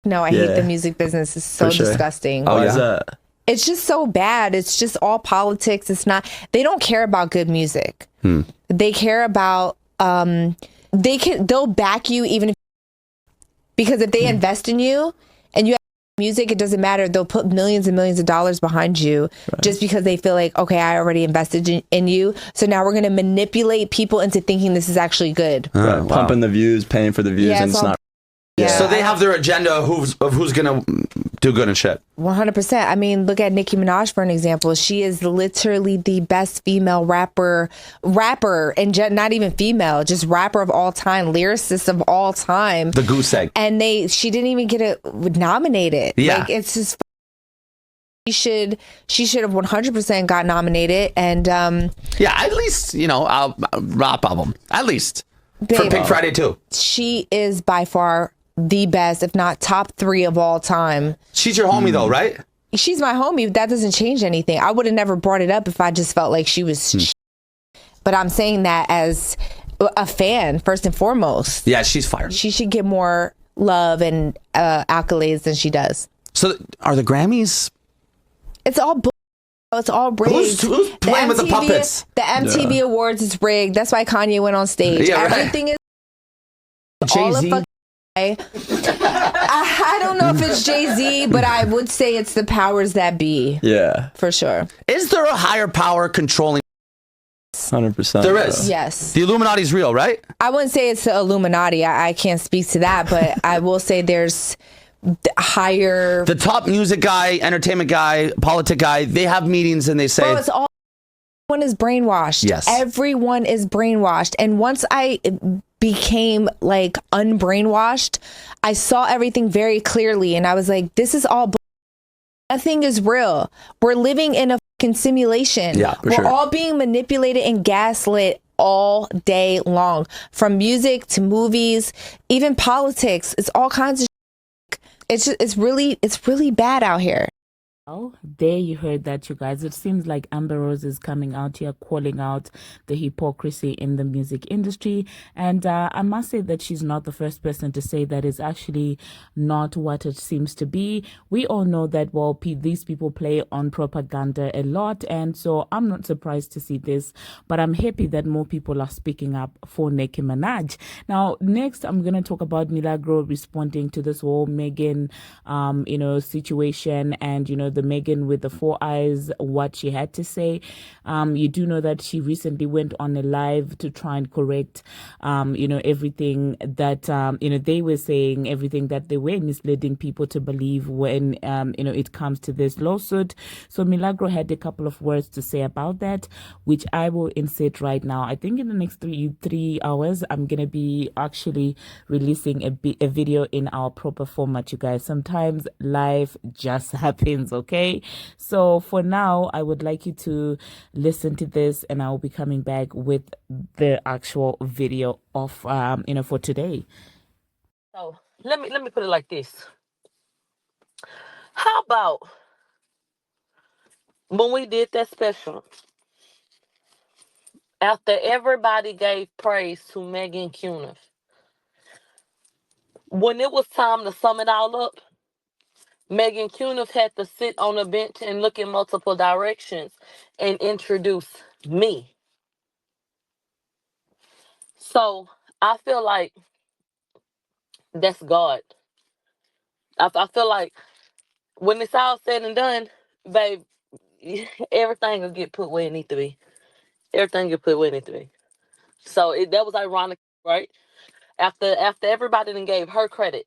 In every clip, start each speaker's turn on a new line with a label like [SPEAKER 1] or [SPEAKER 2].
[SPEAKER 1] No, I hate the music business. It's so disgusting.
[SPEAKER 2] Why is that?
[SPEAKER 1] It's just so bad. It's just all politics. It's not, they don't care about good music. They care about, they'll back you even if, because if they invest in you and you have music, it doesn't matter. They'll put millions and millions of dollars behind you just because they feel like, okay, I already invested in you. So now we're going to manipulate people into thinking this is actually good.
[SPEAKER 2] Pumping the views, paying for the views, and it's not.
[SPEAKER 3] So they have their agenda of who's gonna do good and shit.
[SPEAKER 1] 100%. I mean, look at Nicki Minaj for an example. She is literally the best female rapper, and not even female, just rapper of all time, lyricist of all time.
[SPEAKER 3] The goose egg.
[SPEAKER 1] And she didn't even get nominated.
[SPEAKER 3] Yeah,
[SPEAKER 1] like, it's just. She should have 100% got nominated, and
[SPEAKER 3] yeah, at least I'll rap album at least for Pink Friday too.
[SPEAKER 1] She is by far the best, if not top 3 of all time.
[SPEAKER 3] She's your homie though, right?
[SPEAKER 1] She's my homie. That doesn't change anything. I would have never brought it up if I just felt like she was but I'm saying that as a fan first and foremost.
[SPEAKER 3] Yeah, she's fired.
[SPEAKER 1] She should get more love and accolades than she does.
[SPEAKER 3] So are the Grammys?
[SPEAKER 1] It's all it's all rigged.
[SPEAKER 3] Who's playing with the puppets?
[SPEAKER 1] The MTV Awards is rigged. That's why Kanye went on stage.
[SPEAKER 3] Yeah,
[SPEAKER 1] everything is
[SPEAKER 3] Jay-Z.
[SPEAKER 1] I don't know if it's Jay-Z, but I would say it's the powers that be.
[SPEAKER 2] Yeah.
[SPEAKER 1] For sure.
[SPEAKER 3] Is there a higher power controlling?
[SPEAKER 2] 100%.
[SPEAKER 3] There is.
[SPEAKER 1] Yes.
[SPEAKER 3] The Illuminati's real, right?
[SPEAKER 1] I wouldn't say it's the Illuminati. I can't speak to that, but I will say there's higher.
[SPEAKER 3] The top music guy, entertainment guy, politic guy, they have meetings and they say.
[SPEAKER 1] Bro, it's all. Everyone is brainwashed.
[SPEAKER 3] Yes.
[SPEAKER 1] Everyone is brainwashed. And once I became like unbrainwashed, I saw everything very clearly, and I was like, this is all nothing is real. We're living in a fucking simulation.
[SPEAKER 3] Yeah,
[SPEAKER 1] we're all being manipulated and gaslit all day long, from music to movies, even politics. It's all kinds of it's really bad out here.
[SPEAKER 4] Well, there you heard that, you guys. It seems like Amber Rose is coming out here calling out the hypocrisy in the music industry. And I must say that she's not the first person to say that is actually not what it seems to be. We all know that, well, these people play on propaganda a lot. And so I'm not surprised to see this, but I'm happy that more people are speaking up for Nicki Minaj. Now, next, I'm going to talk about Milagro responding to this whole Megan, situation, and, the Megan with the 4 eyes, what she had to say. You do know that she recently went on a live to try and correct, everything that, they were saying, everything that they were misleading people to believe when, it comes to this lawsuit. So Milagro had a couple of words to say about that, which I will insert right now. I think in the next three hours, I'm going to be actually releasing a video in our proper format, you guys. Sometimes life just happens, okay? So for now, I would like you to listen to this, and I'll be coming back with the actual video of for today.
[SPEAKER 5] So let me put it like this. How about when we did that special, after everybody gave praise to Megan Cunnif, when it was time to sum it all up, Megan Cunnif had to sit on a bench and look in multiple directions and introduce me. So I feel like that's God. I feel like when it's all said and done, babe, everything will get put where it needs to be. Everything get put where it needs to be. So that was ironic, right? After everybody then gave her credit,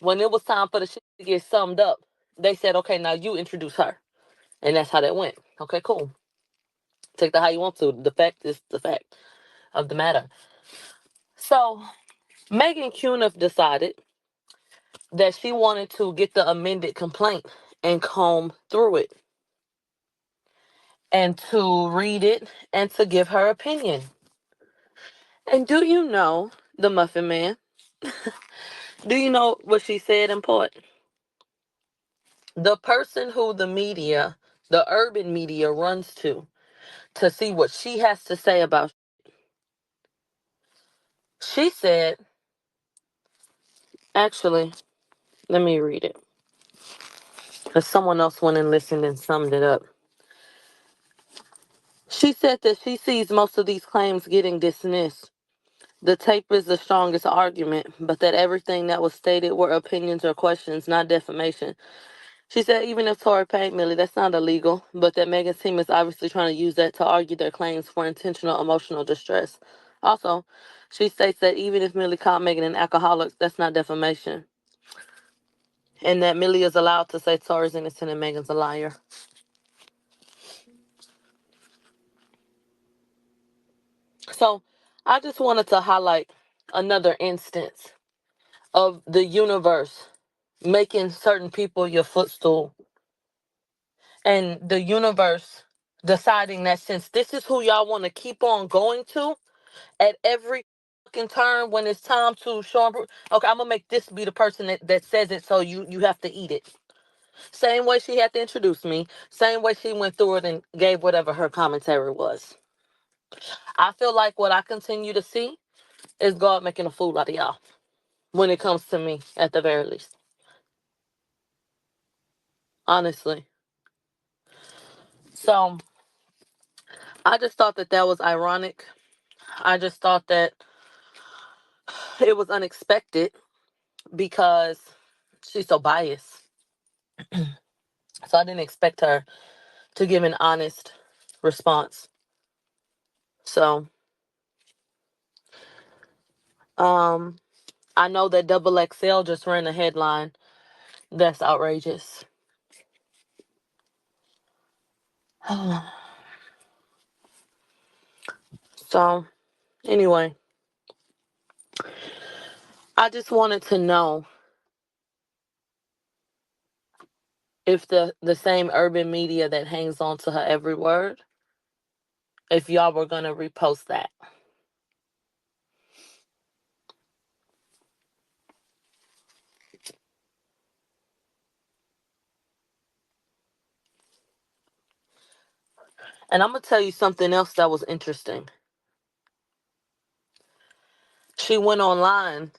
[SPEAKER 5] when it was time for the shit to get summed up, they said, okay, now you introduce her. And that's how that went. Okay, cool. Take that how you want to. The fact is the fact of the matter. So Megan Cunnif decided that she wanted to get the amended complaint and comb through it and to read it and to give her opinion. And do you know, the Muffin Man, do you know what she said in part? The person who the media, the urban media, runs to see what she has to say about, she said, actually, Let me read it. Because someone else went and listened and summed it up. She said that she sees most of these claims getting dismissed. The tape is the strongest argument, but that everything that was stated were opinions or questions, not defamation. She said even if Tory paid Millie, that's not illegal, but that Megan's team is obviously trying to use that to argue their claims for intentional emotional distress. Also, she states that even if Millie called Megan an alcoholic, that's not defamation. And that Millie is allowed to say Tory's innocent and Megan's a liar. So I just wanted to highlight another instance of the universe making certain people your footstool, and the universe deciding that since this is who y'all want to keep on going to at every fucking turn when it's time to show 'em, okay, I'm gonna make this be the person that says it, so you have to eat it. Same way she had to introduce me, same way she went through it and gave whatever her commentary was. I feel like what I continue to see is God making a fool out of y'all when it comes to me, at the very least. Honestly. So I just thought that that was ironic. I just thought that it was unexpected because she's so biased. So I didn't expect her to give an honest response. So, I know that Double XL just ran a headline. That's outrageous. So, anyway, I just wanted to know if the same urban media that hangs on to her every word, if y'all were going to repost that. And I'm going to tell you something else that was interesting. She went online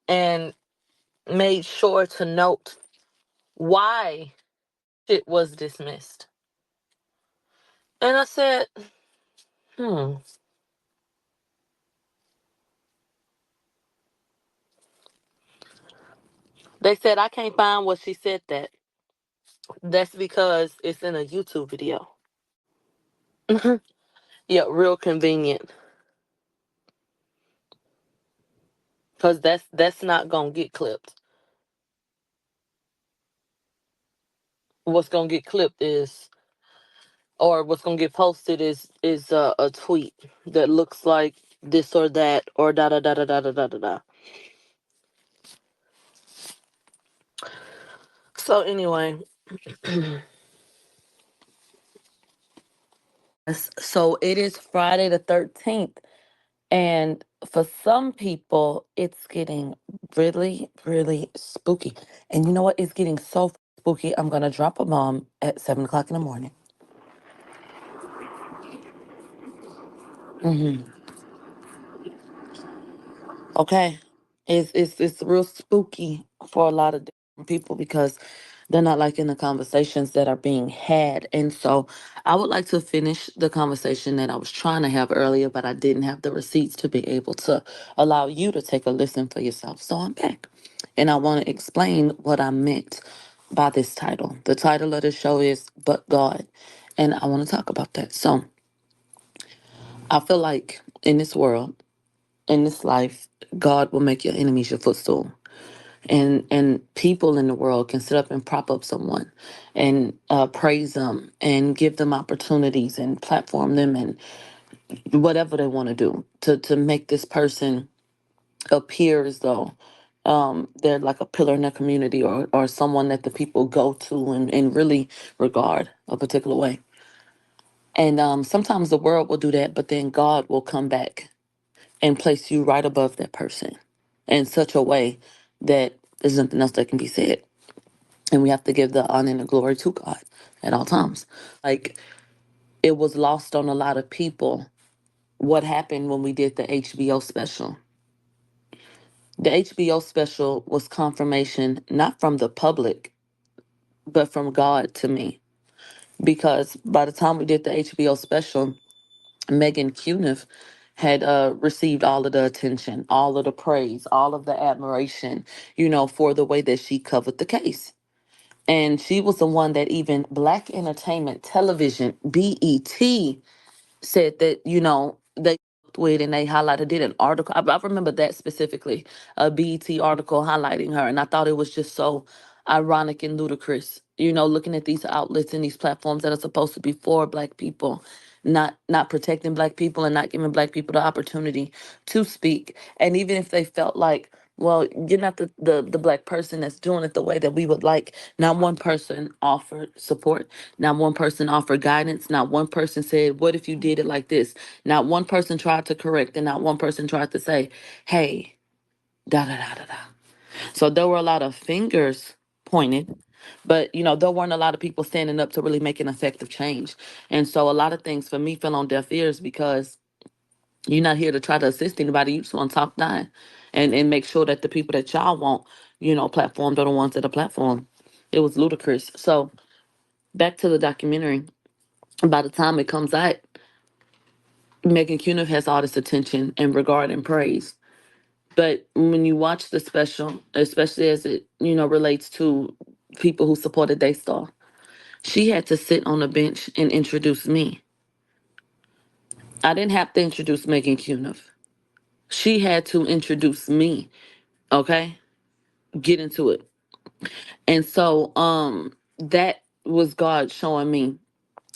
[SPEAKER 5] and made sure to note why it was dismissed. And I said, They said I can't find what she said that. That's because it's in a YouTube video. Yeah, real convenient. Cause that's not gonna get clipped. What's gonna get clipped is, or what's gonna get posted is a tweet that looks like this or that or da da da da da da da da da. So anyway, so it is Friday the 13th, and for some people, it's getting really, really spooky. And you know what? It's getting so spooky. I'm gonna drop a bomb at 7 o'clock in the morning. Okay, it's real spooky for a lot of different people because they're not liking the conversations that are being had. And so I would like to finish the conversation that I was trying to have earlier, but I didn't have the receipts to be able to allow you to take a listen for yourself. So I'm back. And I want to explain what I meant by this title. The title of the show is But God. And I want to talk about that. So I feel like in this world, in this life, God will make your enemies your footstool. And people in the world can sit up and prop up someone and praise them and give them opportunities and platform them and whatever they want to do to make this person appear as though they're like a pillar in their community, or someone that the people go to and really regard a particular way. And sometimes the world will do that, but then God will come back and place you right above that person in such a way that there's nothing else that can be said. And we have to give the honor and the glory to God at all times. Like, it was lost on a lot of people what happened when we did the HBO special. The HBO special was confirmation, not from the public, but from God to me. Because by the time we did the HBO special, Megan Cunnif had received all of the attention, all of the praise, all of the admiration, for the way that she covered the case. And she was the one that even Black Entertainment Television, BET, said that, they with and they highlighted, did an article. I remember that specifically, a BET article highlighting her. And I thought it was just so ironic and ludicrous, looking at these outlets and these platforms that are supposed to be for Black people, not protecting Black people and not giving Black people the opportunity to speak. And even if they felt like, well, you're not the Black person that's doing it the way that we would like. Not one person offered support. Not one person offered guidance. Not one person said, what if you did it like this? Not one person tried to correct, and not one person tried to say, hey, da da da da da. So there were a lot of fingers pointed, but there weren't a lot of people standing up to really make an effective change. And so a lot of things for me fell on deaf ears because you're not here to try to assist anybody. You just want to talk down and make sure that the people that y'all want, platformed are the ones that are platformed. It was ludicrous. So back to the documentary. By the time it comes out, Megan Cunnif has all this attention and regard and praise. But when you watch the special, especially as it, relates to people who supported Daystar, she had to sit on a bench and introduce me. I didn't have to introduce Megan Cunnif. She had to introduce me. Okay? Get into it. And so that was God showing me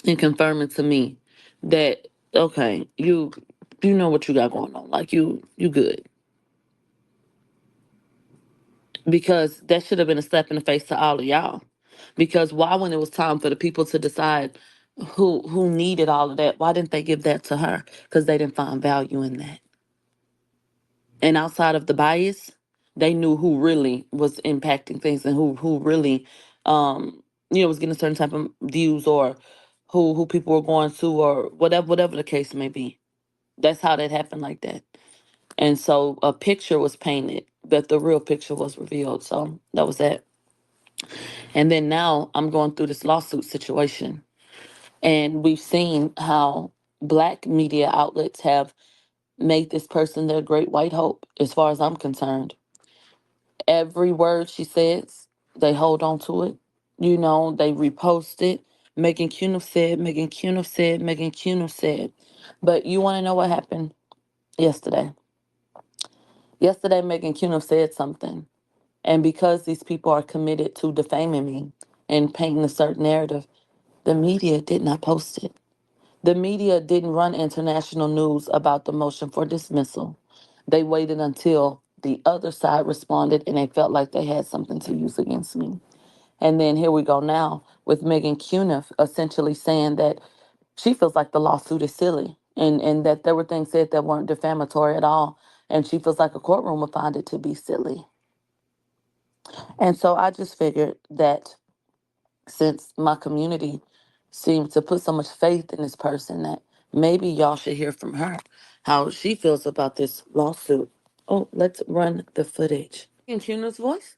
[SPEAKER 5] and confirming to me that, okay, you know what you got going on. Like you good. Because that should have been a slap in the face to all of y'all. Because why, when it was time for the people to decide who needed all of that, why didn't they give that to her? Because they didn't find value in that. And outside of the bias, they knew who really was impacting things and who really was getting a certain type of views, or who people were going to, or whatever the case may be. That's how that happened like that. And so a picture was painted, but the real picture was revealed. So that was that. And then now I'm going through this lawsuit situation. And we've seen how Black media outlets have made this person their great white hope, as far as I'm concerned. Every word she says, they hold on to it. They repost it. Megan Cunnif said, Megan Cunnif said, Megan Cunnif said. But you want to know what happened yesterday? Yesterday, Megan Cunnif said something. And because these people are committed to defaming me and painting a certain narrative, the media did not post it. The media didn't run international news about the motion for dismissal. They waited until the other side responded and they felt like they had something to use against me. And then here we go now with Megan Cunnif essentially saying that she feels like the lawsuit is silly, and that there were things said that weren't defamatory at all. And she feels like a courtroom would find it to be silly. And so I just figured that since my community seems to put so much faith in this person, that maybe y'all should hear from her how she feels about this lawsuit. Oh, let's run the footage. In Cuna's voice?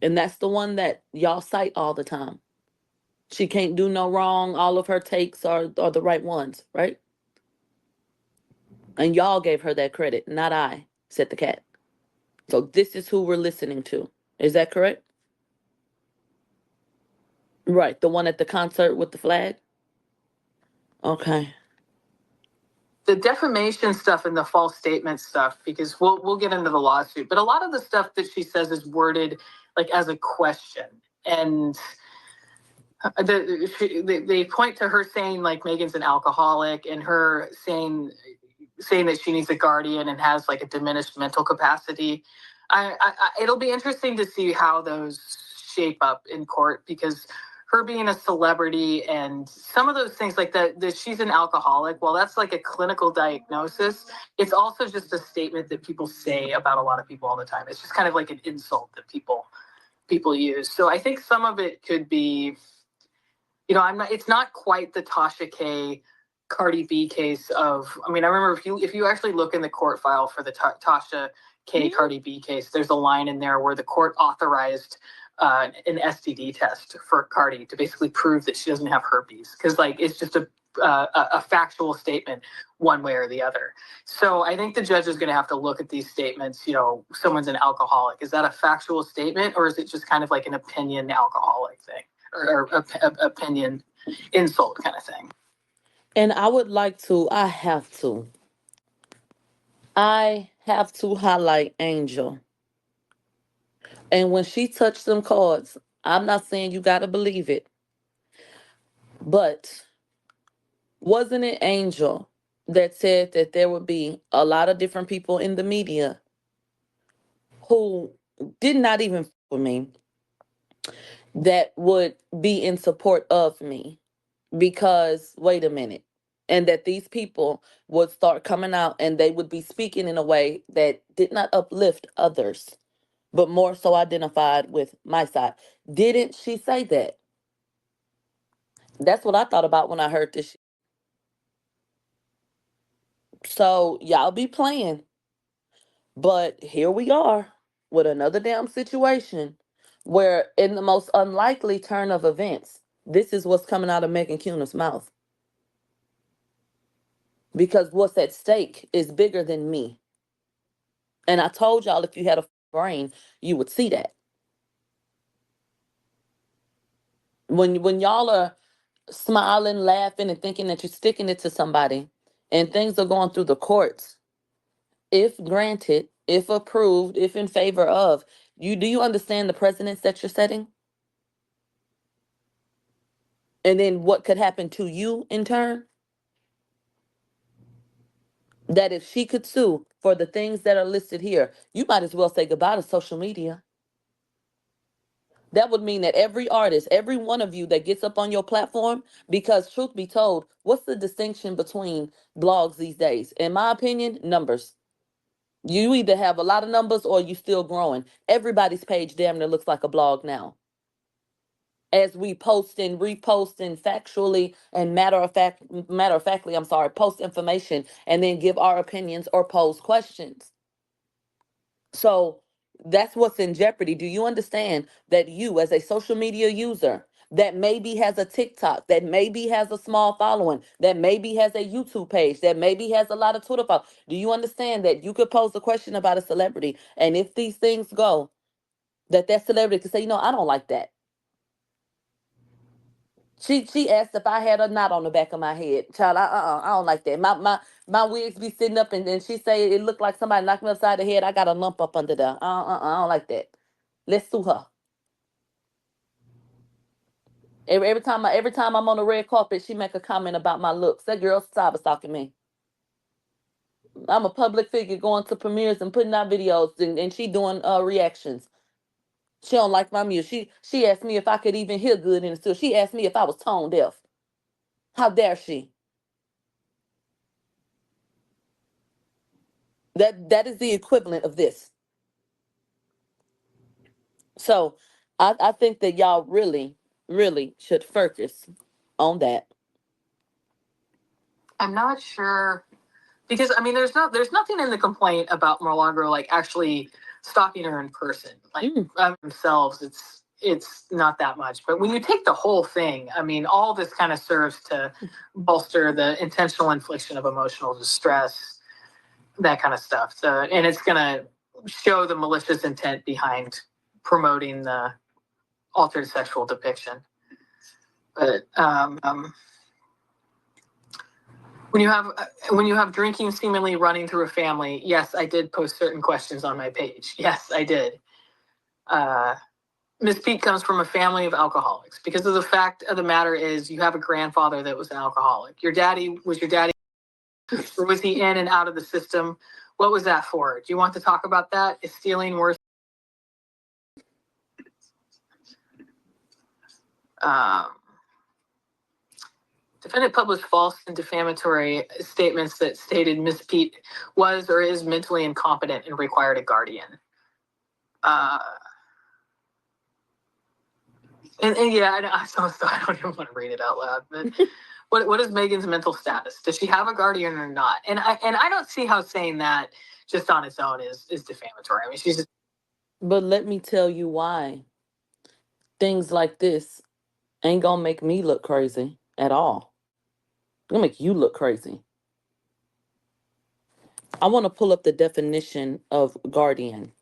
[SPEAKER 5] And that's the one that y'all cite all the time. She can't do no wrong. All of her takes are the right ones, right? And y'all gave her that credit, not I, said the cat. So this is who we're listening to. Is that correct? Right, the one at the concert with the flag? Okay.
[SPEAKER 6] The defamation stuff and the false statement stuff, because we'll get into the lawsuit, but a lot of the stuff that she says is worded like as a question. And they point to her saying like Megan's an alcoholic, and her saying that she needs a guardian and has like a diminished mental capacity. It'll be interesting to see how those shape up in court, because her being a celebrity and some of those things like that she's an alcoholic, well, that's like a clinical diagnosis. It's also just a statement that people say about a lot of people all the time. It's just kind of like an insult that people use. So I think some of it could be, it's not quite the Tasha K Cardi B case of, I mean, I remember if you actually look in the court file for the Tasha K Cardi B case, there's a line in there where the court authorized an STD test for Cardi to basically prove that she doesn't have herpes, because like it's just a factual statement one way or the other. So I think the judge is going to have to look at these statements. You know, someone's an alcoholic. Is that a factual statement, or is it just kind of like an opinion alcoholic thing, or opinion insult kind of thing?
[SPEAKER 5] And I have to highlight Angel. And when she touched them cards, I'm not saying you got to believe it, but wasn't it Angel that said that there would be a lot of different people in the media who did not even for me that would be in support of me? Because wait a minute, and that these people would start coming out and they would be speaking in a way that did not uplift others, but more so identified with my side. Didn't she say that? That's what I thought about when I heard this. So y'all be playing, but here we are with another damn situation where, in the most unlikely turn of events, this is what's coming out of Megan Cunnif's mouth. Because what's at stake is bigger than me. And I told y'all, if you had a brain, you would see that. When y'all are smiling, laughing, and thinking that you're sticking it to somebody, and things are going through the courts, if granted, if approved, if in favor of, do you understand the precedents that you're setting? And then what could happen to you in turn? That if she could sue for the things that are listed here, you might as well say goodbye to social media. That would mean that every artist, every one of you that gets up on your platform, because truth be told, what's the distinction between blogs these days? In my opinion, numbers. You either have a lot of numbers or you still growing. Everybody's page damn near looks like a blog now. As we post and repost and factually and matter of factly, post information and then give our opinions or pose questions. So that's what's in jeopardy. Do you understand that you, as a social media user that maybe has a TikTok, that maybe has a small following, that maybe has a YouTube page, that maybe has a lot of Twitter followers, do you understand that you could pose a question about a celebrity, and if these things go, that celebrity could say, you know, I don't like that. She asked if I had a knot on the back of my head. Child, I don't like that. My wigs be sitting up, and then she say it looked like somebody knocked me upside the head. I got a lump up under there. I don't like that. Let's sue her. Every time I'm on the red carpet, she make a comment about my looks. That girl cyber stalking me. I'm a public figure going to premieres and putting out videos, and she doing reactions. She don't like my music. She asked me if I could even hear good in the studio. She asked me if I was tone deaf. How dare she? That is the equivalent of this. So I think that y'all really, really should focus on that.
[SPEAKER 6] I'm not sure, because I mean, there's nothing in the complaint about Milagro like actually stalking her in person. Like themselves, it's not that much. But when you take the whole thing, I mean, all this kind of serves to bolster the intentional infliction of emotional distress, that kind of stuff. So, and it's gonna show the malicious intent behind promoting the altered sexual depiction. But when you have drinking seemingly running through a family, yes, I did post certain questions on my page. Yes, I did. Miss Pete comes from a family of alcoholics, because of the fact of the matter is you have a grandfather that was an alcoholic. Was your daddy, or was he in and out of the system? What was that for? Do you want to talk about that? Is stealing worse? Defendant published false and defamatory statements that stated Miss Pete was or is mentally incompetent and required a guardian. And yeah, I don't even want to read it out loud. But what is Megan's mental status? Does she have a guardian or not? And I don't see how saying that just on its own is defamatory. I mean, she's just.
[SPEAKER 5] But let me tell you why things like this ain't gonna make me look crazy at all. It's gonna make you look crazy. I want to pull up the definition of guardian.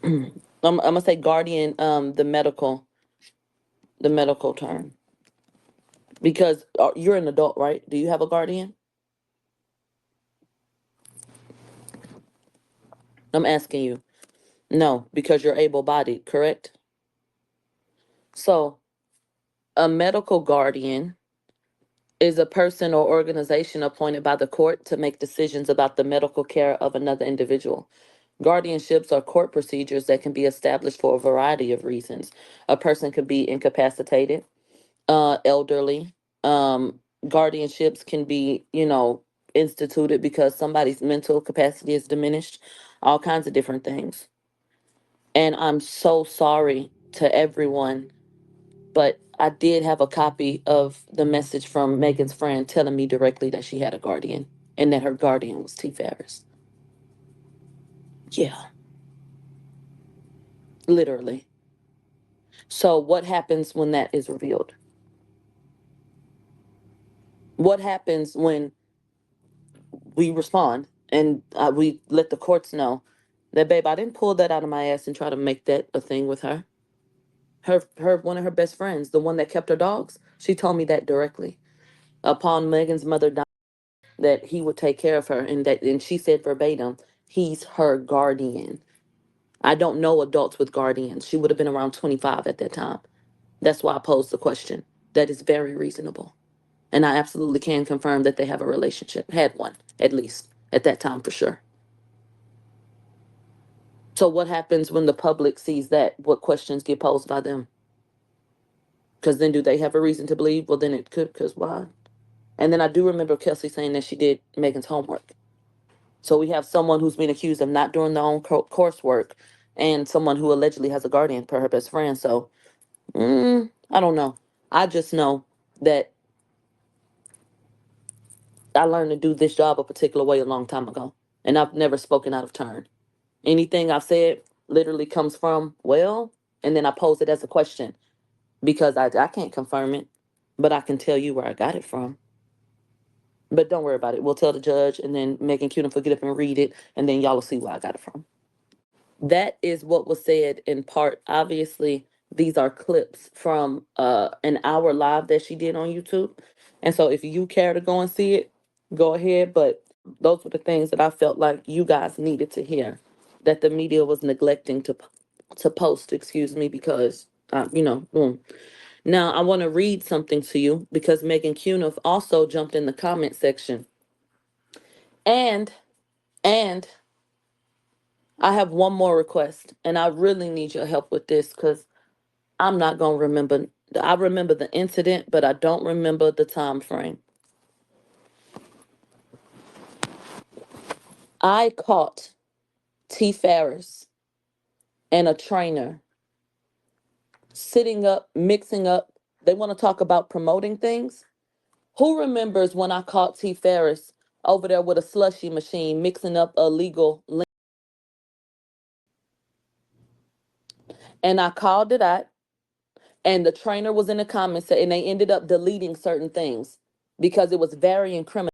[SPEAKER 5] I'm gonna say guardian, the medical term, because you're an adult, right? Do you have a guardian? I'm asking you. No, because you're able-bodied, correct? So, a medical guardian is a person or organization appointed by the court to make decisions about the medical care of another individual. Guardianships are court procedures that can be established for a variety of reasons. A person could be incapacitated, elderly. Guardianships can be, instituted because somebody's mental capacity is diminished, all kinds of different things. And I'm so sorry to everyone, but I did have a copy of the message from Megan's friend telling me directly that she had a guardian and that her guardian was T. Ferris. Yeah. Literally. So what happens when that is revealed? What happens when we respond and we let the courts know that, babe, I didn't pull that out of my ass and try to make that a thing with her. Her one of her best friends, the one that kept her dogs, she told me that directly. Upon Megan's mother dying, that he would take care of her, and she said verbatim, he's her guardian. I don't know adults with guardians. She would have been around 25 at that time. That's why I posed the question. That is very reasonable. And I absolutely can confirm that they have a relationship. Had one, at least, at that time for sure. So what happens when the public sees that? What questions get posed by them? Because then do they have a reason to believe? Well, then it could, because why? And then I do remember Kelsey saying that she did Megan's homework. So we have someone who's been accused of not doing their own coursework and someone who allegedly has a guardian per her best friend. So, I don't know. I just know that I learned to do this job a particular way a long time ago. And I've never spoken out of turn. Anything I've said literally comes from, well, and then I pose it as a question because I can't confirm it, but I can tell you where I got it from. But don't worry about it. We'll tell the judge, and then Megan Cunnif will get up and read it, and then y'all will see where I got it from. That is what was said in part. Obviously, these are clips from an hour live that she did on YouTube. And so if you care to go and see it, go ahead. But those were the things that I felt like you guys needed to hear, that the media was neglecting to post, because, Now, I want to read something to you because Megan Cunnif also jumped in the comment section. And I have one more request, and I really need your help with this because I'm not going to remember. I remember the incident, but I don't remember the time frame. I caught T. Ferris and a trainer sitting up, mixing up. They want to talk about promoting things. Who remembers when I caught T. Ferris over there with a slushy machine mixing up illegal? And I called it out, and the trainer was in the comments, and they ended up deleting certain things because it was very incriminating.